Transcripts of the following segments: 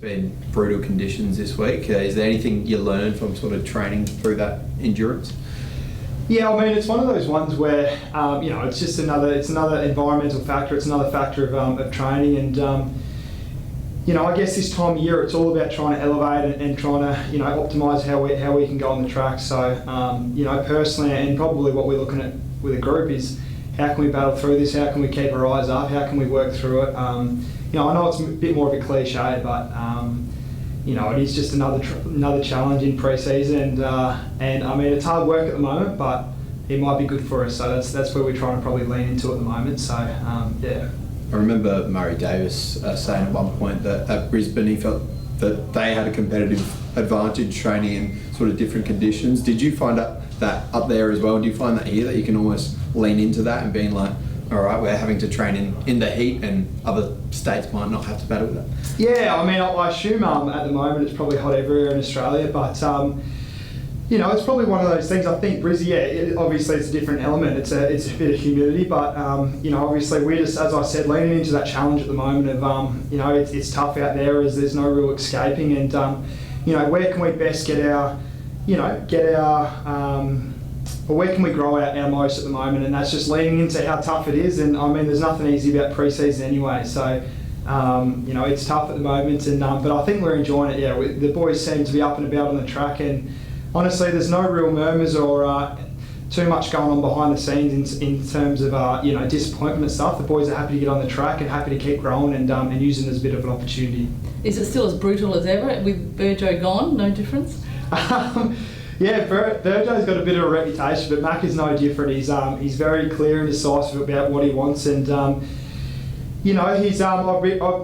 Been brutal conditions this week. Is there anything you learned from sort of training through that endurance? Yeah, I mean, it's one of those ones where it's just another environmental factor. It's another factor of training, and I guess this time of year it's all about trying to elevate and trying to optimise how we can go on the track. So personally, and probably what we're looking at with the group is how can we battle through this? How can we keep our eyes up? How can we work through it? I know it's a bit more of a cliche, but it is just another challenge in pre-season, and I mean it's hard work at the moment, but it might be good for us. So that's where we're trying to probably lean into at the moment. So yeah. I remember Murray Davis saying at one point that at Brisbane he felt that they had a competitive advantage training in sort of different conditions. Did you find that up there as well? Do you find that here that you can almost lean into that and being like, all right, we're having to train in the heat and other states might not have to battle with that? Yeah, I mean, I assume at the moment it's probably hot everywhere in Australia, but it's probably one of those things. I think Brizzy, obviously it's a different element. It's a bit of humidity, but obviously we're just, as I said, leaning into that challenge at the moment of it's tough out there as there's no real escaping, and where can we best or where can we grow our most at the moment, and that's just leaning into how tough it is. And I mean, there's nothing easy about pre-season anyway, so it's tough at the moment, and but I think we're enjoying it. Yeah, the boys seem to be up and about on the track, and honestly, there's no real murmurs or too much going on behind the scenes in terms of disappointment and stuff. The boys are happy to get on the track and happy to keep growing and using it as a bit of an opportunity. Is it still as brutal as ever with Burjo gone? No difference? Yeah, Burjo's got a bit of a reputation, but Mac is no different. He's very clear and decisive about what he wants, and I've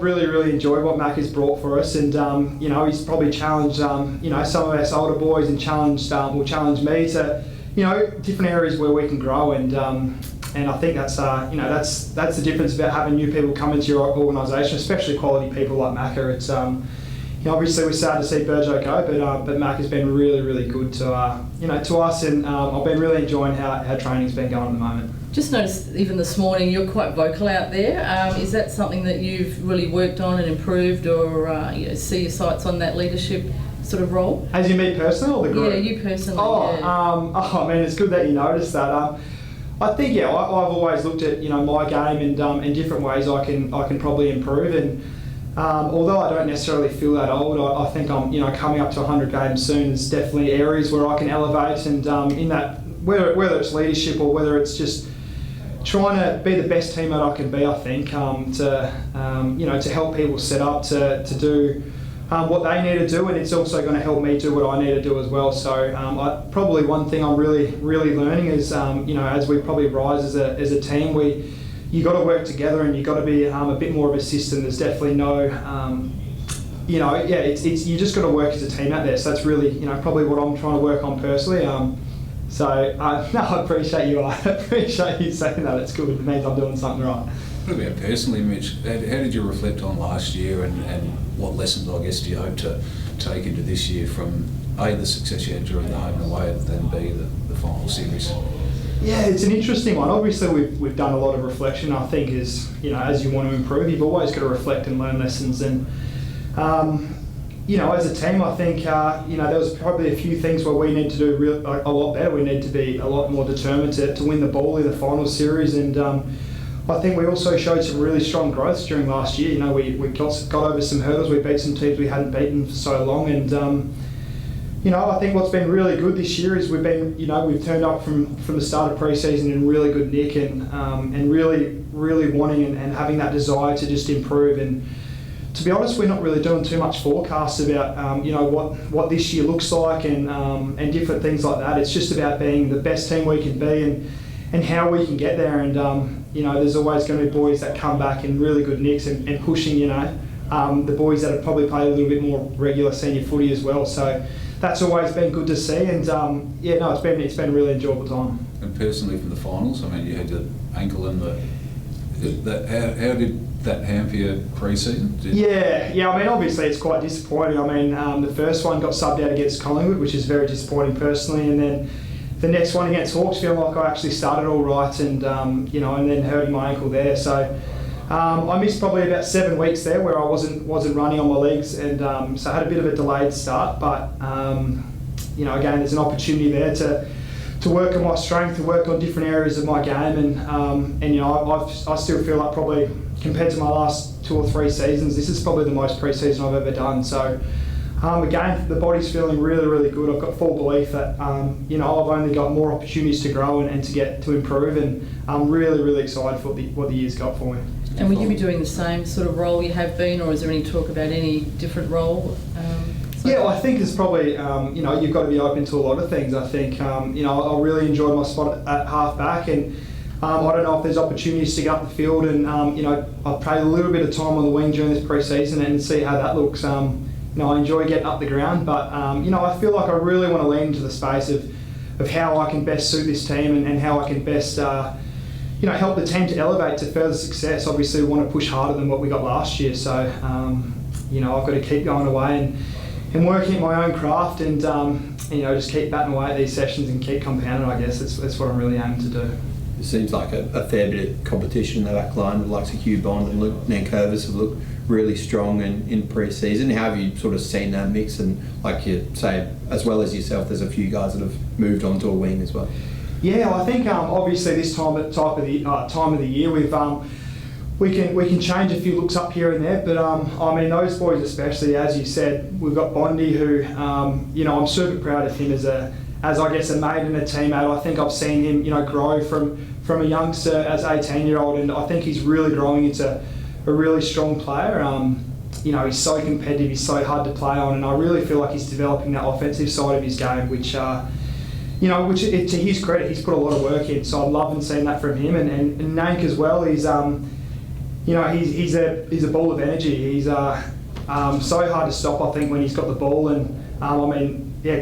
really enjoyed what Mac has brought for us, and he's probably challenged some of us older boys and will challenge me to different areas where we can grow, and I think that's that's the difference about having new people come into your organisation, especially quality people like Macca. It's obviously we're sad to see Burjo go, but Mac has been really good to us, and I've been really enjoying how training's been going at the moment. Just noticed even this morning you're quite vocal out there. Is that something that you've really worked on and improved, or see your sights on that leadership sort of role? As you me personally or the group? Yeah, you personally. I mean, it's good that you noticed that. I think I've always looked at my game and in different ways I can probably improve, and although I don't necessarily feel that old, I think I'm coming up to 100 games soon. There's definitely areas where I can elevate, and in that whether it's leadership or whether it's just trying to be the best teammate I can be, I think, to help people set up to do what they need to do, and it's also going to help me do what I need to do as well. So probably one thing I'm really learning is as we probably rise as a team, you got to work together, and you got to be a bit more of a system. There's definitely no it's you just got to work as a team out there. So that's really probably what I'm trying to work on personally. I appreciate you. I appreciate you saying that. It's good. It means I'm doing something right. What about personally, Mitch? How did you reflect on last year, and what lessons, I guess, do you hope to take into this year from A, the success you had during the home and away, and then B, the final series? Yeah, it's an interesting one. Obviously, we've done a lot of reflection. I think as you want to improve, you've always got to reflect and learn lessons, and as a team, I think there was probably a few things where we need to do a lot better. We need to be a lot more determined to win the ball in the final series, and I think we also showed some really strong growth during last year. We got over some hurdles. We beat some teams we hadn't beaten for so long, and I think what's been really good this year is we've turned up from the start of pre-season in really good nick, and really wanting and having that desire to just improve. And to be honest, we're not really doing too much forecasts about what this year looks like and different things like that. It's just about being the best team we can be and how we can get there. And there's always going to be boys that come back in really good nicks and pushing the boys that have probably played a little bit more regular senior footy as well. So that's always been good to see, and it's been a really enjoyable time. And personally, from the finals, I mean, you had your ankle in how did that hamper your pre-season? Yeah. I mean, obviously it's quite disappointing. I mean, the first one got subbed out against Collingwood, which is very disappointing personally, and then the next one against Hawks, feeling like I actually started all right, and and then hurting my ankle there. So I missed probably about 7 weeks there where I wasn't running on my legs, and so I had a bit of a delayed start. But again, there's an opportunity there to work on my strength, to work on different areas of my game, and I still feel like probably compared to my last 2 or 3 seasons, this is probably the most pre-season I've ever done. So again, the body's feeling really, really good. I've got full belief that I've only got more opportunities to grow and to improve, and I'm really, really excited for what the year's got for me. And will you be doing the same sort of role you have been, or is there any talk about any different role? I think it's probably, you've got to be open to a lot of things. I think, I really enjoyed my spot at half-back, and I don't know if there's opportunities to get up the field, and, I've played a little bit of time on the wing during this pre-season and see how that looks. I enjoy getting up the ground, but, I feel like I really want to lean into the space of how I can best suit this team and how I can best help the team to elevate to further success. Obviously, we want to push harder than what we got last year. So, I've got to keep going away and working at my own craft, and just keep batting away at these sessions and keep compounding. I guess that's what I'm really aiming to do. It seems like a fair bit of competition in the back line. The likes of Hugh Bond and Luke Nankervis have looked really strong in pre-season. How have you sort of seen that mix? And like you say, as well as yourself, there's a few guys that have moved on to a wing as well. Yeah, I think obviously this time of the year we can change a few looks up here and there, but those boys especially, as you said, we've got Bondy, who I'm super proud of him as I guess a mate and a teammate. I think I've seen him grow from a youngster as 18-year-old, and I think he's really growing into a really strong player. He's so competitive, he's so hard to play on, and I really feel like he's developing that offensive side of his game, which to his credit, he's put a lot of work in. So I'm loving seeing that from him, and Nank as well. He's he's a ball of energy. He's so hard to stop, I think, when he's got the ball. And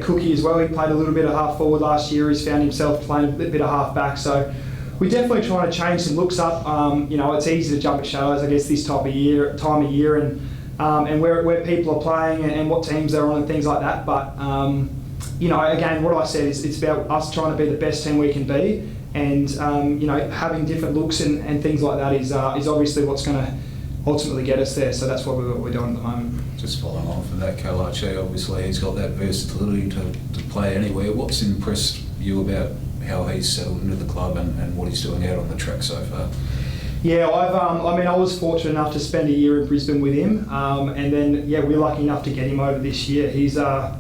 Cookie as well. He played a little bit of half forward last year. He's found himself playing a bit of half back. So we're definitely trying to change some looks up. It's easy to jump at shadows, I guess, this time of year, and where people are playing and what teams they're on and things like that. But again, what I said is it's about us trying to be the best team we can be, and having different looks and things like that is obviously what's going to ultimately get us there. So that's what we're doing at the moment. Just following on from that, Kalachi, obviously he's got that versatility to play anywhere. What's impressed you about how he's settled into the club and what he's doing out on the track so far? Yeah, I was fortunate enough to spend a year in Brisbane with him, and then we're lucky enough to get him over this year. He's a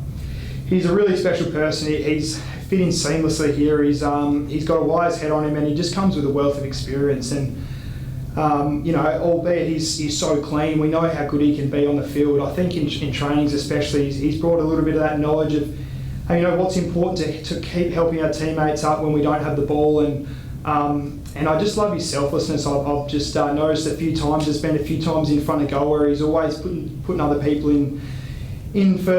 really special person. He's fit in seamlessly here. He's got a wise head on him, and he just comes with a wealth of experience. And albeit he's so clean, we know how good he can be on the field. I think in trainings especially, he's brought a little bit of that knowledge of what's important to keep helping our teammates up when we don't have the ball. And I just love his selflessness. I've just noticed a few times. There's been a few times in front of goal where he's always putting other people in for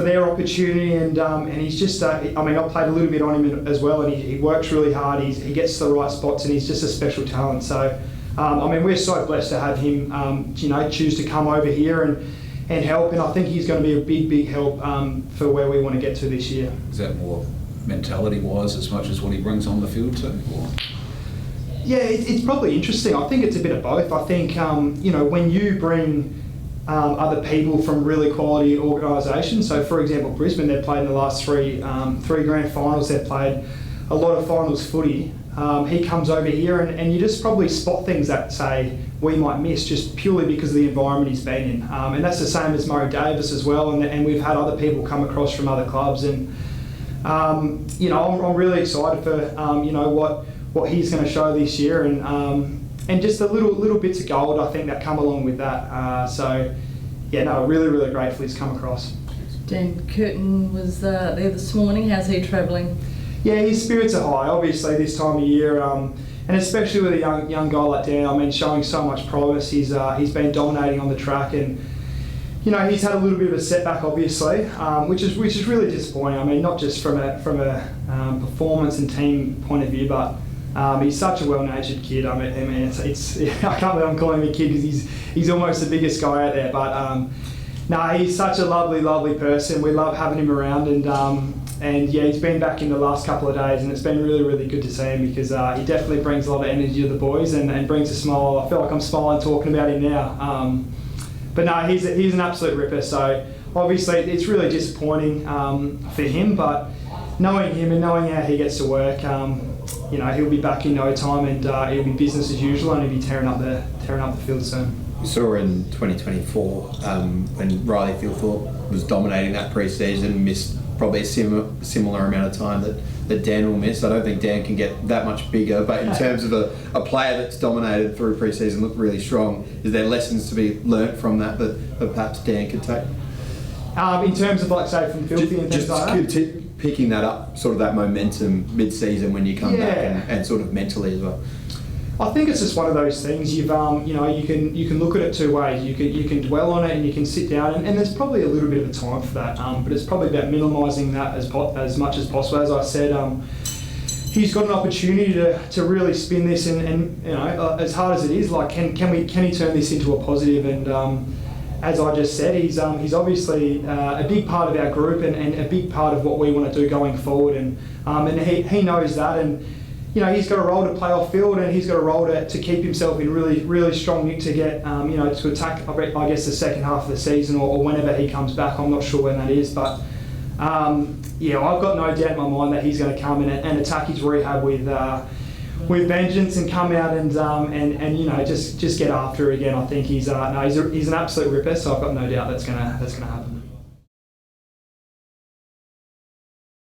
their opportunity, and he's just I played a little bit on him as well, and he works really hard. He gets to the right spots, and he's just a special talent. So we're so blessed to have him choose to come over here and help, and I think he's going to be a big help for where we want to get to this year. Is that more mentality wise as much as what he brings on the field too? Or? Yeah, it's probably interesting. I think it's a bit of both. I think when you bring other people from really quality organisations. So, for example, Brisbane, they've played in the last three grand finals. They've played a lot of finals footy. He comes over here, and you just probably spot things that, say, we might miss just purely because of the environment he's been in. And that's the same as Murray Davis as well. And we've had other people come across from other clubs. And, I'm really excited for, what he's going to show this year. And just the little bits of gold, I think, that come along with that. Really, really grateful he's come across. Dan Curtin was there this morning. How's he travelling? Yeah, his spirits are high, obviously, this time of year. And especially with a young guy like Dan, showing so much promise. He's been dominating on the track, and he's had a little bit of a setback, obviously, which is really disappointing. Not just from a performance and team point of view, but he's such a well-natured kid. It's I can't believe I'm calling him a kid because he's almost the biggest guy out there. But he's such a lovely person. We love having him around, and yeah, he's been back in the last couple of days, and it's been really, really good to see him because he definitely brings a lot of energy to the boys and brings a smile. I feel like I'm smiling talking about him now. But no, he's an absolute ripper. So obviously it's really disappointing for him, but knowing him and knowing how he gets to work, you know, he'll be back in no time, and it'll be business as usual, and he'll be tearing up the field soon. We saw in 2024 when Riley Thilthorpe was dominating that pre-season, missed probably a similar amount of time that Dan will miss. I don't think Dan can get that much bigger, but in terms of a player that's dominated through pre-season, looked really strong, is there lessons to be learnt from that perhaps Dan could take? In terms of, like, say, from Filthy and things like that? Picking that up, sort of that momentum mid-season when you come back and sort of mentally as well. I think it's just one of those things. You know, you can look at it two ways. You can dwell on it and you can sit down, and there's probably a little bit of a time for that. But it's probably about minimising that as much as possible. As I said, he's got an opportunity to really spin this, and you know, as hard as it is, like can he turn this into a positive? And as I just said, he's obviously a big part of our group and a big part of what we want to do going forward, and he knows that, and you know, he's got a role to play off field, and he's got a role to keep himself in really, really strong nick to get you know, to attack, I guess, the second half of the season or whenever he comes back. I'm not sure when that is, but yeah, I've got no doubt in my mind that he's going to come in and attack his rehab with vengeance and come out and you know, just get after it again. I think he's an absolute ripper, so I've got no doubt that's gonna happen.